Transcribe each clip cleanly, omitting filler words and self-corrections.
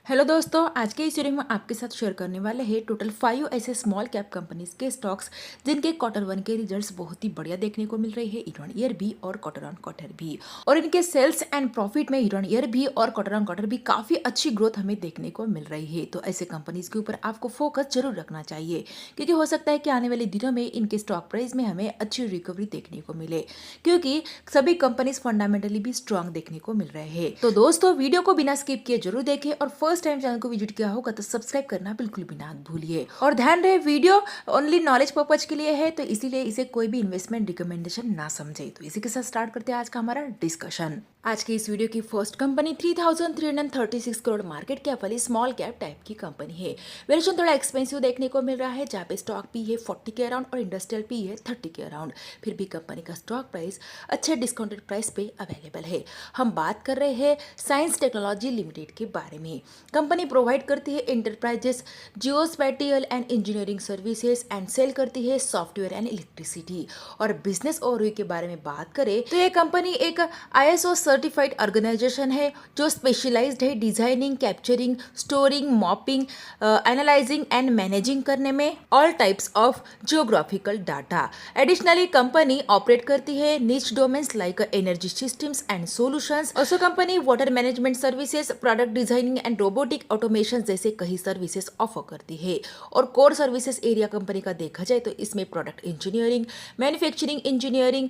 Hello दोस्तों, आज के इस वीडियो में आपके साथ शेयर करने वाले हैं टोटल 5 ऐसे स्मॉल कैप कंपनीज के स्टॉक्स जिनके क्वार्टर वन के रिजल्ट्स बहुत ही बढ़िया देखने को मिल रहे हैं ईयर ऑन ईयर भी और क्वार्टर ऑन क्वार्टर भी। और इनके सेल्स एंड प्रॉफिट में ईयर ऑन ईयर भी और क्वार्टर ऑन क्वार्टर भी काफी अच्छी ग्रोथ हमें देखने को मिल रही है। तो ऐसे कंपनीज के ऊपर आपको फोकस जरूर रखना चाहिए, क्योंकि हो सकता है कि आने वाले दिनों में इनके स्टॉक प्राइस में हमें अच्छी रिकवरी देखने को मिले, क्योंकि सभी कंपनीज फंडामेंटली भी स्ट्रांग देखने को मिल रहे हैं। तो दोस्तों, वीडियो को बिना स्किप किए जरूर देखें और फर्स्ट टाइम चैनल को विजिट किया होगा तो सब्सक्राइब करना बिल्कुल भी ना भूलिए। और ध्यान रहे, वीडियो ओनली नॉलेज पर्पज के लिए है, तो इसीलिए इसे कोई भी इन्वेस्टमेंट रिकमेंडेशन ना समझे। तो इसी के साथ स्टार्ट करते हैं आज का हमारा डिस्कशन। आज की इस वीडियो की first company 3336 crore market cap वाली स्मॉल कैप टाइप की कंपनी है। वैल्यूएशन थोड़ा एक्सपेंसिव देखने को मिल रहा है, जहाँ पे स्टॉक पी है 40 के अराउंड और इंडस्ट्रियल पी है 30 के अराउंड। फिर भी कंपनी का स्टॉक प्राइस अच्छे डिस्काउंटेड प्राइस पे अवेलेबल है। हम बात कर रहे हैं साइंस टेक्नोलॉजी लिमिटेड के बारे में। कंपनी प्रोवाइड करती है enterprises geospatial and engineering services and sell करती है सॉफ्टवेयर एंड इलेक्ट्रिसिटी। और बिजनेस ओवरव्यू के बारे में बात करें तो ये कंपनी एक ISO सर्टिफाइड ऑर्गेनाइजेशन है जो स्पेशलाइज्ड है designing, capturing, storing, mopping, analysing and managing करने में all types of geographical data. Additionally company operate करती है निच domains like energy systems and solutions. Also company water management services, product designing and robotic automation जैसे कई services offer करती है। और कोर सर्विसेज एरिया कंपनी का देखा जाए तो इसमें product engineering, manufacturing engineering,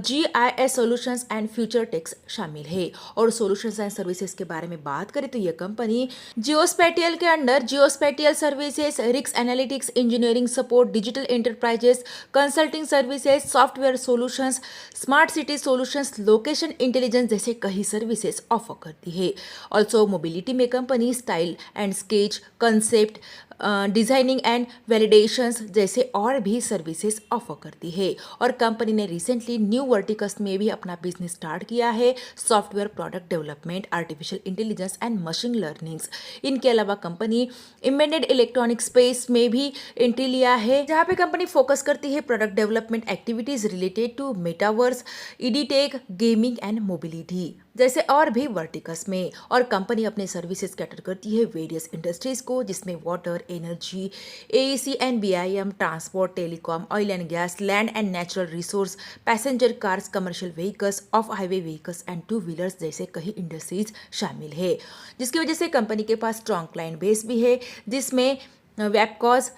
GIS solutions and future techs शामिल है। और सॉल्यूशंस एंड सर्विसेज के बारे में बात करें तो यह कंपनी जियोस्पैटियल के under geospatial services, risk analytics, engineering support, digital enterprises, consulting services, software solutions, smart city solutions, location intelligence जैसे कई सर्विसेज ऑफर करती है। ऑल्सो मोबिलिटी में company style and sketch, concept designing and validations जैसे और भी services offer करती है। और कंपनी ने रिसेंटली न्यू वर्टिकल्स में भी अपना बिजनेस स्टार्ट किया है, software product development, artificial intelligence and machine learnings. इनके अलावा कंपनी एम्बेडेड इलेक्ट्रॉनिक स्पेस में भी एंट्री लिया है, जहाँ पे कंपनी फोकस करती है product development activities related to metaverse, EdTech, gaming and mobility जैसे और भी वर्टिकल्स में। और कंपनी अपने सर्विसेज कैटर करती है वेरियस इंडस्ट्रीज को, जिसमें water, energy, AEC and BIM, transport, telecom, oil and gas, land and natural resource, passenger cars, commercial vehicles, of highway vehicles and two wheelers जैसे कई इंडस्ट्रीज शामिल है, जिसकी वजह से कंपनी के पास स्ट्रॉन्ग क्लाइंट बेस भी है, जिसमें वेबकॉज,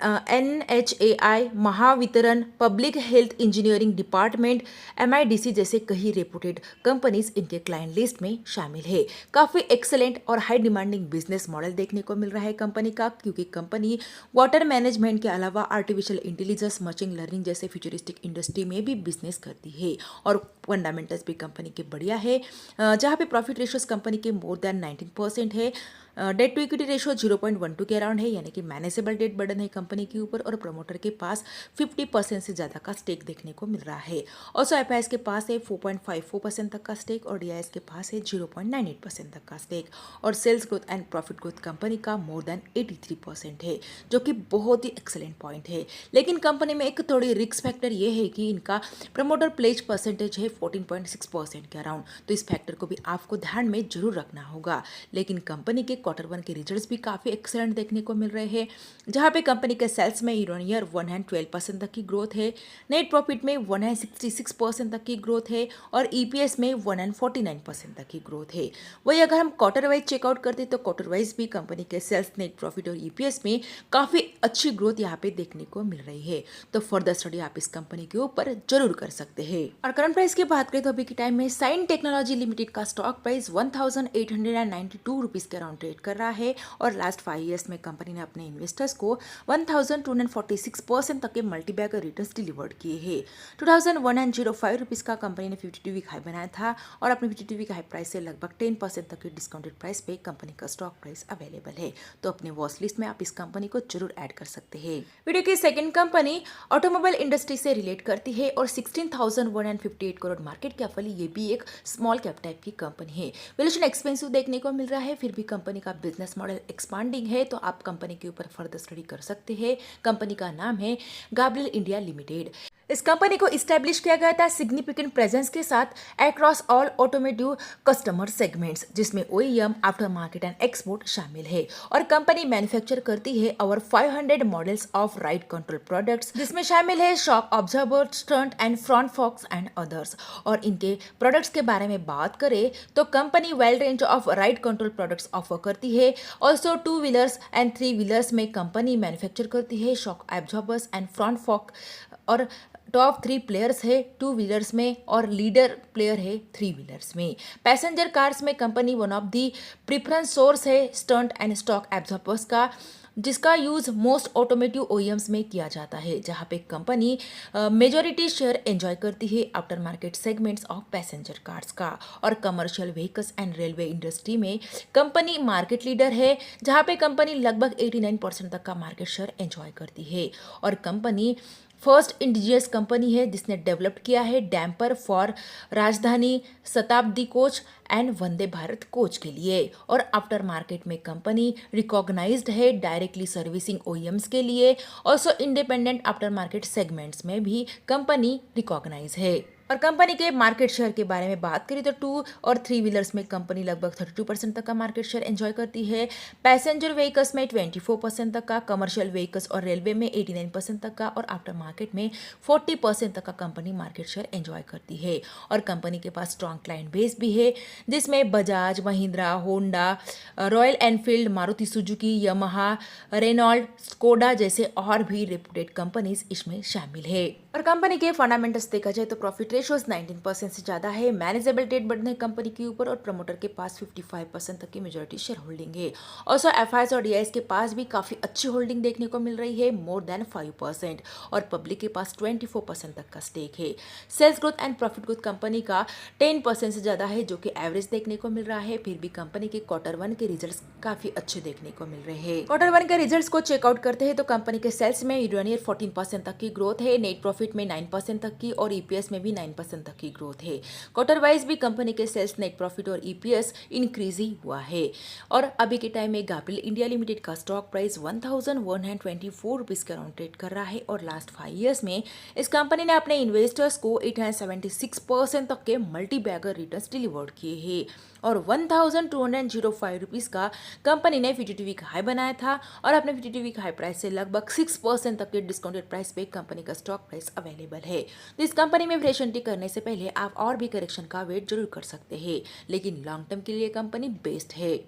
NHAI, Mahavitaran, public health engineering department, MIDC जैसे कई रेपुटेड कंपनीज इनके क्लाइंट लिस्ट में शामिल है। काफ़ी एक्सेलेंट और हाई डिमांडिंग बिजनेस मॉडल देखने को मिल रहा है कंपनी का, क्योंकि कंपनी वाटर मैनेजमेंट के अलावा आर्टिफिशियल इंटेलिजेंस, मशीन लर्निंग जैसे फ्यूचरिस्टिक इंडस्ट्री में भी बिजनेस करती है। और फंडामेंटल्स भी कंपनी के बढ़िया है, जहाँ पे प्रॉफिट रेशियोज कंपनी के मोर देन 19% है। डेट टू इक्विटी रेशियो 0.12 के अराउंड है, यानी कि मैनेजेबल डेट बर्डन है कंपनी के ऊपर। और प्रमोटर के पास 50% से ज़्यादा का स्टेक देखने को मिल रहा है। ऑल्सो FIS के पास है 4.54% तक का स्टेक और DIS के पास है 0.98% तक का स्टेक। और sales growth and profit growth company का मोर देन 83% है, जो कि बहुत ही एक्सेलेंट पॉइंट है। लेकिन कंपनी में एक थोड़ी रिस्क फैक्टर ये है कि इनका प्रमोटर प्लेज परसेंटेज है 14.6% के अराउंड, तो इस फैक्टर को भी आपको ध्यान में जरूर रखना होगा। लेकिन कंपनी के क्वार्टर वन के रिजल्ट्स भी काफ़ी एक्सेलेंट देखने को मिल रहे हैं, जहाँ पे कंपनी के सेल्स में ईयर ऑन ईयर 112% तक की ग्रोथ है, नेट प्रॉफिट में 166% तक की ग्रोथ है और EPS में 149% तक की ग्रोथ है। वही अगर हम क्वार्टर वाइज चेकआउट करते तो क्वार्टर वाइज भी कंपनी के सेल्स, नेट प्रॉफिट और EPS में काफ़ी अच्छी ग्रोथ यहाँ पे देखने को मिल रही है। तो फर्दर स्टडी आप इस कंपनी के ऊपर जरूर कर सकते हैं। और करंट प्राइस की बात करें तो अभी के टाइम में साइन टेक्नोलॉजी लिमिटेड का स्टॉक प्राइस 1892 रुपीज़ के अराउंड ट्रेड कर रहा है। और लास्ट 5 ईयर्स में कंपनी ने अपने इन्वेस्टर्स को 1246% तक के मल्टीबैगर रिटर्न्स डिलीवर्ड किए हैं। 2105 रुपीज़ का कंपनी ने 52 वीक हाई बनाया था और अपने 52 वीक हाई प्राइस से लगभग 10% तक के डिस्काउंटेड प्राइस पे कंपनी का स्टॉक प्राइस अवेलेबल है। तो अपने वॉच लिस्ट में आप इस कंपनी को जरूर ऐड कर सकते हैं। वीडियो की सेकंड कंपनी ऑटोमोबाइल इंडस्ट्री से रिलेट करती है और 16,158 करोड़ मार्केट कैप वाली ये भी एक स्मॉल कैप टाइप की कंपनी है। वैल्यूएशन एक्सपेंसिव देखने को मिल रहा है, फिर भी कंपनी का बिजनेस मॉडल एक्सपांडिंग है, तो आप कंपनी के ऊपर फर्दर स्टडी कर सकते हैं। कंपनी का नाम है गैब्रियल इंडिया लिमिटेड। इस कंपनी को इस्टेब्लिश किया गया था सिग्निफिकेंट प्रेजेंस के साथ across all automotive customer segments, जिसमें OEM, aftermarket and export शामिल है। और कंपनी मैन्युफैक्चर करती है over 500 models of ride control products, जिसमें शामिल है shock absorber, stunt and front forks and others. और इनके प्रोडक्ट्स के बारे में बात करें तो company well range of ride control products offer करती है। ऑल्सो 2 व्हीलर्स एंड 3 व्हीलर्स में कंपनी मैन्युफैक्चर करती है shock absorbers and front Fock, और टॉप 3 प्लेयर्स है 2 व्हीलर्स में और लीडर प्लेयर है 3 व्हीलर्स में। पैसेंजर कार्स में company one of the preference source है स्टंट एंड स्टॉक एब्जॉर्बर्स का, जिसका यूज मोस्ट ऑटोमेटिव ओईएम्स में किया जाता है, जहां पे कंपनी मेजॉरिटी शेयर एंजॉय करती है after market segments of passenger cars का। और commercial vehicles and railway industry में कंपनी मार्केट लीडर है, जहां पे कंपनी लगभग 89% तक का मार्केट शेयर एंजॉय करती है। और कंपनी फर्स्ट इंडिजियस कंपनी है जिसने डेवलप किया है डैम्पर फॉर राजधानी, शताब्दी coach and Vande Bharat coach के लिए। और आफ्टर मार्केट में कंपनी रिकॉग्नाइज्ड है डायरेक्टली सर्विसिंग ओईएम्स के लिए। Also independent after market segments में भी कंपनी रिकॉग्नाइज है। और कंपनी के मार्केट शेयर के बारे में बात करें तो 2 और 3 व्हीलर्स में कंपनी लगभग 32% तक का मार्केट शेयर एंजॉय करती है। पैसेंजर व्हीकल्स में 24% तक का, कमर्शियल व्हीकल्स और रेलवे में 89% तक का, और आफ्टर मार्केट में 40% तक का कंपनी मार्केट शेयर एंजॉय करती है। और कंपनी के पास स्ट्रॉन्ग क्लाइंट बेस भी है, जिसमें Bajaj, Mahindra, Honda, Royal Enfield, Maruti Suzuki, Yamaha, Renault, Skoda जैसे और भी रेप्यूटेड कंपनीज इसमें शामिल है। और कंपनी के फंडामेंटल्स देखा जाए तो प्रॉफिट रेशियोज 19% से ज्यादा है, मैनेजेबल डेट बढ़ने है कंपनी के ऊपर, और प्रमोटर के पास 55% तक की मेजॉरिटी शेयर होल्डिंग है। ऑल्सो एफआईएस और डीआईएस के पास भी काफी अच्छी होल्डिंग देखने को मिल रही है, मोर देन 5%, और पब्लिक के पास 24% तक का स्टेक है। Sales growth and profit growth company का 10% से ज्यादा है, जो कि एवरेज देखने को मिल रहा है। फिर भी कंपनी के Q1 के रिजल्ट्स काफी अच्छे देखने को मिल रहे हैं। Q1 के रिजल्ट्स को चेकआउट करते हैं तो कंपनी के सेल्स में ईयर 14% तक की ग्रोथ है, नेट प्रॉफिट में 9% तक की, और ईपीएस में भी 9% तक की ग्रोथ है। क्वार्टर वाइज भी कंपनी के सेल्स, नेट प्रॉफिट और ईपीएस इंक्रीज ही हुआ है। और अभी के टाइम में गापिल इंडिया लिमिटेड का स्टॉक प्राइस 1124 रुपीज के अराउंड ट्रेड कर रहा है, और लास्ट 5 ईयर्स में इस कंपनी ने अपने इन्वेस्टर्स को 876% तक के मल्टी बैगर रिटर्न्स डिलीवर्ड किए हैं। और 1205 रुपीज का कंपनी ने 52 वीक हाई बनाया था, और अपने 52 वीक हाई प्राइस से लगभग 6% तक के डिस्काउंटेड प्राइस पे कंपनी का स्टॉक प्राइस अवेलेबल है। तो इस कंपनी में फ्रेश एंट्री करने से पहले आप और भी करेक्शन का वेट जरूर कर सकते हैं, लेकिन लॉन्ग टर्म के लिए कंपनी बेस्ट है।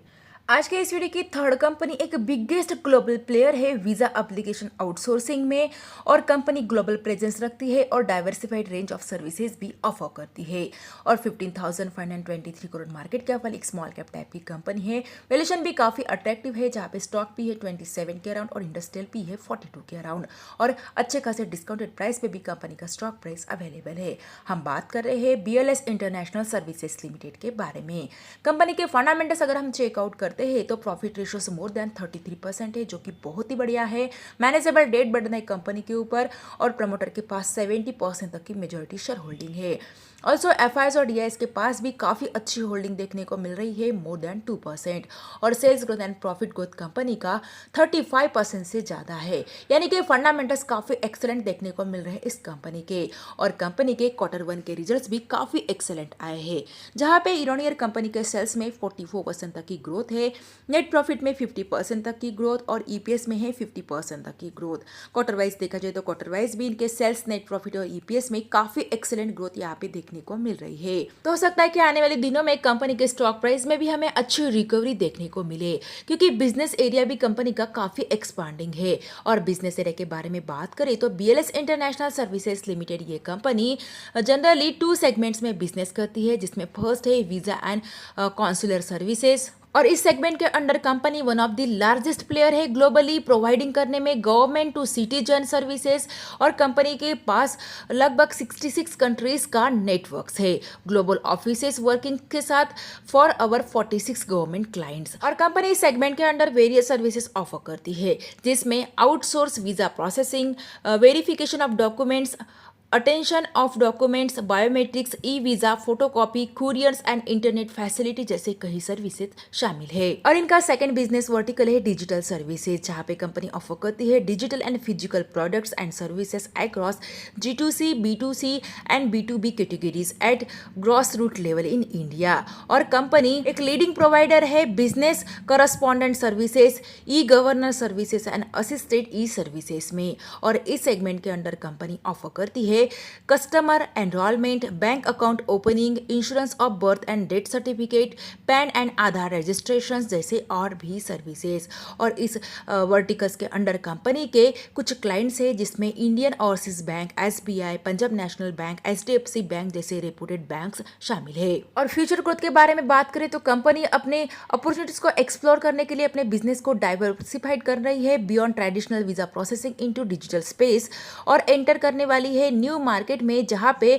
आज के इस वीडियो की थर्ड कंपनी एक बिगेस्ट ग्लोबल प्लेयर है वीजा एप्लीकेशन आउटसोर्सिंग में, और कंपनी ग्लोबल प्रेजेंस रखती है और डाइवर्सिफाइड रेंज ऑफ सर्विसेज भी ऑफर करती है। और 15,523 करोड़ मार्केट कैप वाली एक स्मॉल कैप टाइप की कंपनी है। वैल्यूएशन भी काफी अट्रैक्टिव है, जहाँ पे स्टॉक भी है 27 के अराउंड और इंडस्ट्रियल भी है 42 के अराउंड, और अच्छे खासे डिस्काउंटेड प्राइस पे भी कंपनी का स्टॉक प्राइस अवेलेबल है। हम बात कर रहे हैं बीएलएस इंटरनेशनल सर्विसेज लिमिटेड के बारे में। कंपनी के फंडामेंटल्स अगर हम चेकआउट करते हैं तो प्रॉफिट रेशियो से मोर देन 33% है, जो कि बहुत ही बढ़िया है। मैनेजेबल डेट बढ़ना है कंपनी के ऊपर, और प्रमोटर के पास 70% तक की मेजॉरिटी शेयर होल्डिंग है। ऑल्सो एफआईएस और डीआईएस के पास भी काफी अच्छी होल्डिंग देखने को मिल रही है, मोर देन 2%, और sales growth and profit growth company का 35% से ज्यादा है, यानी कि फंडामेंटल्स काफी एक्सेलेंट देखने को मिल रहे हैं इस कंपनी के। और कंपनी के Q1 के रिजल्ट्स भी काफी एक्सेलेंट आए हैं, जहां पे ईयर कंपनी के सेल्स में 44% तक की ग्रोथ है, नेट प्रॉफिट में 50% तक की ग्रोथ, और ईपीएस में है 50% तक की ग्रोथ। क्वार्टर वाइज देखा जाए तो क्वार्टर वाइज भी इनके सेल्स, नेट प्रॉफिट और ईपीएस में काफी एक्सेलेंट ग्रोथ यहाँ पे देखने को मिल रही है। तो हो सकता है कि आने वाले दिनों में कंपनी के स्टॉक प्राइस में भी हमें अच्छी रिकवरी देखने को मिले, क्योंकि बिजनेस एरिया भी कंपनी का काफी एक्सपांडिंग है। और बिजनेस एरिया के बारे में बात करें तो बीएलएस इंटरनेशनल सर्विसेज लिमिटेड ये कंपनी जनरली 2 सेगमेंट्स में बिजनेस करती है, जिसमें फर्स्ट है वीजा एंड कॉन्सुलर सर्विसेज, और इस सेगमेंट के under company one of the largest player है ग्लोबली, प्रोवाइडिंग करने में गवर्नमेंट टू सिटीजन सर्विसेज। और कंपनी के पास लगभग 66 कंट्रीज का नेटवर्क है, ग्लोबल ऑफिसेज वर्किंग के साथ फॉर अवर 46 गवर्नमेंट क्लाइंट्स। और कंपनी इस सेगमेंट के अंडर वेरियस सर्विसेज ऑफर करती है, जिसमें outsource visa processing, verification of documents, attention of documents, biometrics, e visa, photocopy, couriers and internet facility जैसे कई सर्विसेज शामिल है। और इनका सेकंड बिजनेस वर्टिकल है डिजिटल सर्विसेज, जहां पे कंपनी ऑफर करती है digital and physical products and services across G2C, B2C एंड B2B categories eight gross root level in India. और कंपनी एक लीडिंग प्रोवाइडर है business correspondent services, e governor services and assisted e services में। और इस segment के under company offer करती है customer enrolment, bank account opening, insurance of birth and death certificate, pan and Aadhaar registration जैसे और भी सर्विसेज। और इस वर्टिकल्स के अंडर कंपनी के कुछ क्लाइंट्स है जिसमें Indian overseas bank, SBI, Punjab national bank, HDFC bank जैसे रेपुटेड बैंक्स शामिल है। और फ्यूचर ग्रोथ के बारे में बात करें तो कंपनी अपने अपॉर्चुनिटीज को एक्सप्लोर करने के लिए अपने बिजनेस को डाइवर्सिफाइड कर रही है beyond traditional visa processing into digital space, और एंटर करने वाली है न्यू मार्केट में जहां पे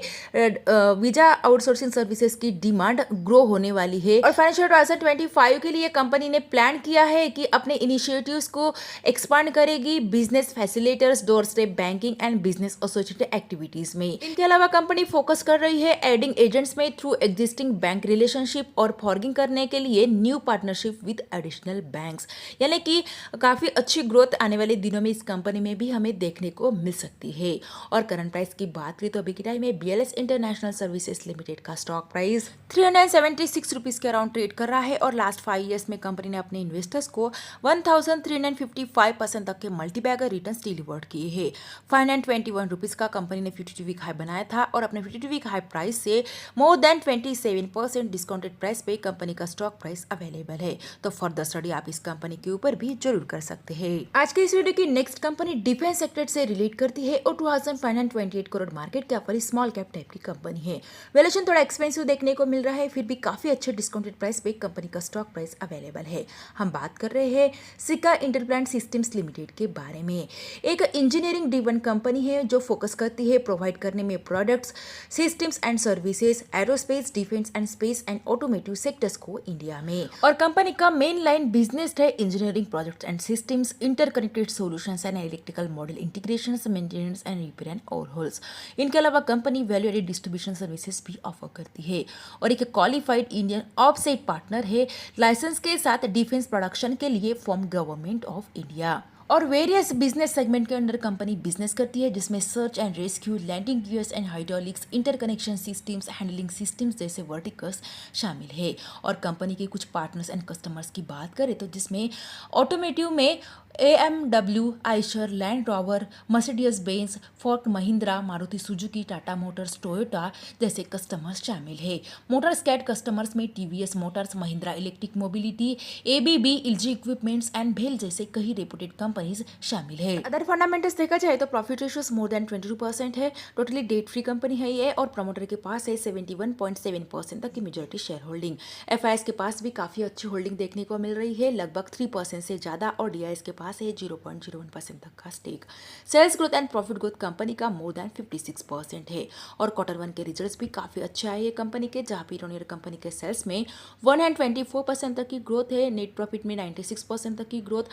वीजा आउटसोर्सिंग सर्विसेज की डिमांड ग्रो होने वाली है। और फाइनेंशियल 2025 के लिए कंपनी ने प्लान किया है कि अपने इनिशिएटिव्स को एक्सपांड करेगी business facilitators, door step banking and business associated activities में। इनके अलावा कंपनी फोकस कर रही है एडिंग एजेंट्स में थ्रू एग्जिस्टिंग बैंक रिलेशनशिप और फॉर्गिंग करने के लिए new partnership with additional banks, यानी कि काफी अच्छी ग्रोथ आने वाले दिनों में इस कंपनी में भी हमें देखने को मिल सकती है। और करंट प्राइस की बात करें तो अभी के टाइम में BLS इंटरनेशनल सर्विसेज लिमिटेड का स्टॉक प्राइस 376 रुपीज के अराउंड ट्रेड कर रहा है। और लास्ट 5 ईयर्स में कंपनी ने अपने इन्वेस्टर्स को 1355% तक के मल्टीबैगर रिटर्न्स डिलीवर्ड किए हैं। 521 रुपीज का कंपनी ने 52 वीक हाई बनाया था और अपने 52 वीक हाई प्राइस से मोर देन 27% डिस्काउंटेड प्राइस पे कंपनी का स्टॉक प्राइस अवेलेबल है। तो फर्दर स्टडी आप इस कंपनी के ऊपर भी जरूर कर सकते हैं। आज के इस वीडियो की नेक्स्ट कंपनी डिफेंस सेक्टर से रिलेट करती है और 2528 करोड़ मार्केट कैप वाली स्मॉल कैप टाइप की कंपनी है। वैल्यूएशन थोड़ा एक्सपेंसिव देखने को मिल रहा है, फिर भी काफी अच्छे डिस्काउंटेड प्राइस पे कंपनी का स्टॉक प्राइस अवेलेबल है। हम बात कर रहे हैं सिका इंटरप्लांट सिस्टम्स लिमिटेड के बारे में। एक इंजीनियरिंग ड्रिवन कंपनी है जो फोकस करती है प्रोवाइड करने में products, systems and services aerospace, defence and space and automotive sectors को इंडिया में। और कंपनी का मेन लाइन बिजनेस है engineering projects and systems, interconnected solutions and electrical model integrations, maintenance and repair and overhauls. इनके अलावा company value added distribution services भी offer करती है और एक क्वालिफाइड इंडियन ऑफसेट पार्टनर है लाइसेंस के साथ डिफेंस प्रोडक्शन के लिए फ्रॉम गवर्नमेंट ऑफ इंडिया। और वेरियस बिजनेस सेगमेंट के अंडर कंपनी बिजनेस करती है जिसमें search and rescue, landing gears and hydraulics, interconnection systems, handling systems जैसे वर्टिकल्स शामिल है। और कंपनी के कुछ पार्टनर्स एंड कस्टमर्स की बात करें तो जिसमें ऑटोमेटिव में AMW, Eicher, land rover, Mercedes Benz, Ford Mahindra, Maruti Suzuki, Tata Motors, Toyota जैसे कस्टमर्स शामिल है। मोटर स्कैट कस्टमर्स में TVS Motors, Mahindra electric mobility, ABB, LG equipments and भेल जैसे कई रेपुटेड कंपनीज शामिल है। अदर फंडामेंटल्स देखा जाए तो प्रॉफिट रेशियोस मोर देन 22% है। टोटली डेट फ्री कंपनी है ये और प्रमोटर के पास है 71.7% तक की मेजॉरिटी शेयर होल्डिंग। FIS के पास भी काफी अच्छी होल्डिंग देखने को मिल रही है, लगभग 3% से ज्यादा, और DIS के पास है 0.01% तक का stake. Sales growth and profit growth company का मोर देन 56% है। और Q1 के रिजल्ट्स भी काफी अच्छे आए हैं कंपनी के, जहां पे ईयर कंपनी के सेल्स में 124% तक की ग्रोथ है, नेट प्रॉफिट में 96% तक की ग्रोथ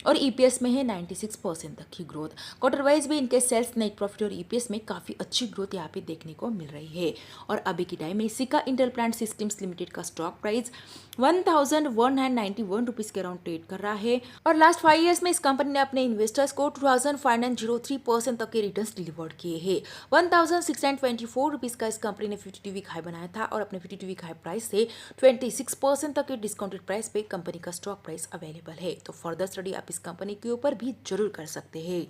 और EPS में है 96% तक की ग्रोथ। क्वार्टर वाइज भी इनके सेल्स, नेट प्रॉफिट और EPS में काफी अच्छी ग्रोथ यहाँ पे देखने को मिल रही है। और अभी के टाइम में सिका इंटरप्लांट सिस्टम्स लिमिटेड का स्टॉक प्राइस 1191 रुपीज के अराउंड ट्रेड कर रहा है। और लास्ट 5 ईयर्स में इस कंपनी ने अपने इन्वेस्टर्स को 2503% तक के रिटर्न्स डिलीवर्ड किए हैं। 1624 रुपीज का इस कंपनी ने 52 वीक हाई बनाया था और अपने 52 वीक हाई प्राइस से 26% तक के डिस्काउंटेड प्राइस पे कंपनी का स्टॉक प्राइस अवेलेबल है। तो फर्दर स्टडी आप इस कंपनी के ऊपर भी जरूर कर सकते हैं।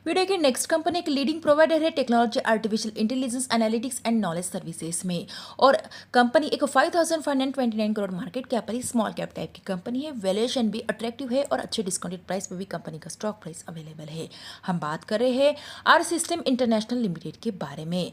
वीडियो की नेक्स्ट कंपनी एक लीडिंग प्रोवाइडर है technology, artificial intelligence, analytics and knowledge services में। और कंपनी एक 5529 करोड़ मार्केट कैप वाली स्मॉल कैप टाइप की कंपनी है। वैल्यूएशन भी अट्रैक्टिव है और अच्छे डिस्काउंटेड प्राइस पे भी कंपनी का स्टॉक प्राइस अवेलेबल है। हम बात कर रहे हैं आर सिस्टम इंटरनेशनल लिमिटेड के बारे में।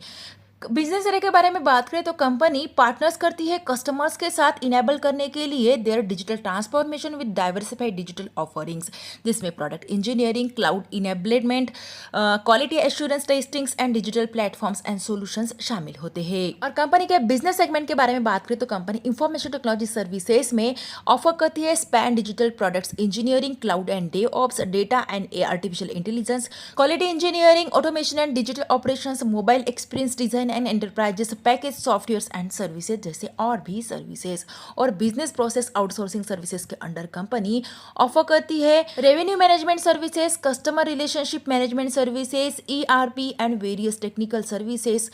बिजनेस एरिया के बारे में बात करें तो कंपनी पार्टनर्स करती है कस्टमर्स के साथ इनेबल करने के लिए their digital transformation with diversified digital offerings, जिसमें product engineering, cloud enablement, quality assurance testings and digital platforms and solutions शामिल होते हैं। और कंपनी के बिजनेस सेगमेंट के बारे में बात करें तो कंपनी इंफॉर्मेशन टेक्नोलॉजी सर्विसेज में ऑफर करती है span digital products engineering, cloud and DevOps, data and artificial intelligence, quality engineering, automation and digital operations, mobile experience design and enterprises package software and services जैसे और भी services. और business process outsourcing services के under company offer करती है revenue management services, customer relationship management services, ERP and various technical services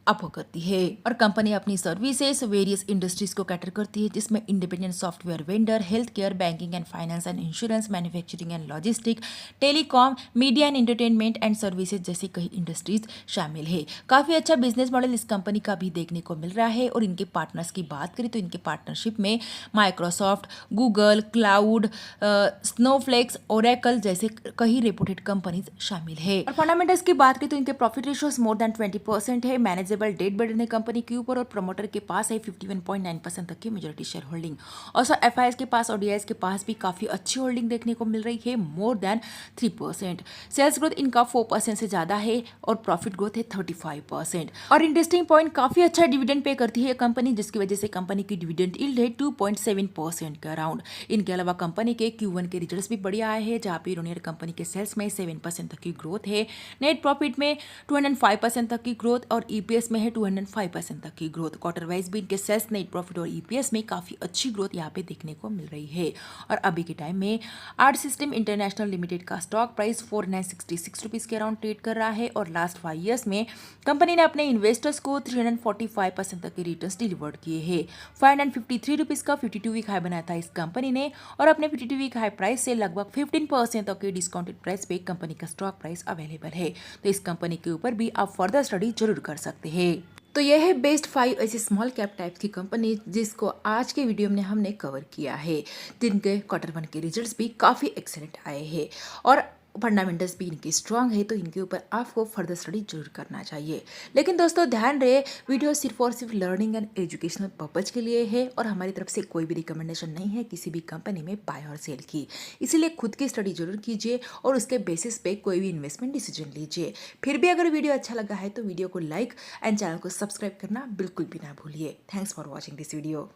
offer करती है। और कंपनी अपनी सर्विसेज वेरियस इंडस्ट्रीज को कैटर करती है, जिसमें independent software vendor, health care, banking and finance and insurance, manufacturing and logistic, telecom, media and entertainment and services जैसी कई इंडस्ट्रीज शामिल है। काफ़ी अच्छा बिजनेस मॉडल इस कंपनी का भी देखने को मिल रहा है। और इनके पार्टनर्स की बात करें तो इनके पार्टनरशिप में Microsoft, Google cloud, snowflakes, Oracle जैसे कई रेपुटेड कंपनीज शामिल है। और फंडामेंटल्स की बात करें तो इनके प्रॉफिट रेशियोज मोर देन 20% है, मैनेजेबल डेट बर्डन है कंपनी के ऊपर, और प्रमोटर के पास है 51.9% तक की मेजोरिटी शेयर होल्डिंग। और सर एफआईएस के पास और डीआईएस के पास भी काफी अच्छी होल्डिंग देखने को मिल रही है, मोर देन 3%। सेल्स ग्रोथ इनका 4% से ज्यादा है और प्रॉफिट ग्रोथ है 35%। और इंटरेस्टिंग पॉइंट, काफी अच्छा डिविडेंड पे करती है कंपनी, जिसकी वजह से कंपनी की डिविडेंड यील्ड है 2.7% के अराउंड। इनके अलावा कंपनी के Q1 के रिजल्ट्स भी बढ़िया आए हैं, जहाँ पे यूनियर कंपनी के सेल्स में 7% तक की ग्रोथ है, नेट प्रॉफिट में 205% तक की ग्रोथ और ईपीएस में है 205% तक की ग्रोथ। क्वार्टर वाइज भी इनके सेल्स, नेट प्रॉफिट और ईपीएस में काफी अच्छी ग्रोथ यहाँ पे देखने को मिल रही है। और अभी के टाइम में आर्ट सिस्टम इंटरनेशनल लिमिटेड का स्टॉक प्राइस 4966 रुपीज के अराउंड ट्रेड कर रहा है। और लास्ट 5 ईयर्स में कंपनी ने अपने इन्वेस्टर्स को 345% तक के रिटर्न्स डिलीवर्ड किए हैं। 553 रुपीज का 52 वीक हाई बनाया था इस कंपनी ने, और अपने 52 वीक हाई प्राइस से लगभग 15% तक के डिस्काउंटेड प्राइस पे कंपनी का स्टॉक प्राइस अवेलेबल है। तो इस कंपनी के ऊपर भी आप फर्दर स्टडी जरूर कर सकते हैं। तो यह है बेस्ट 5 ऐसी स्मॉल कैप टाइप की कंपनी जिसको आज के वीडियो में हमने कवर किया है, जिनके Q1 के रिजल्ट्स भी काफ़ी एक्सेलेंट आए हैं और फंडामेंटल्स भी इनके स्ट्रांग है। तो इनके ऊपर आपको फर्दर स्टडी जरूर करना चाहिए। लेकिन दोस्तों ध्यान रहे, वीडियो सिर्फ और सिर्फ लर्निंग एंड एजुकेशनल पर्पज के लिए है और हमारी तरफ से कोई भी रिकमेंडेशन नहीं है किसी भी कंपनी में बाय और सेल की। इसीलिए खुद की स्टडी जरूर कीजिए और उसके बेसिस पे कोई भी इन्वेस्टमेंट डिसीजन लीजिए। फिर भी अगर वीडियो अच्छा लगा है तो वीडियो को लाइक एंड चैनल को सब्सक्राइब करना बिल्कुल भी ना भूलिए। Thanks for watching this video.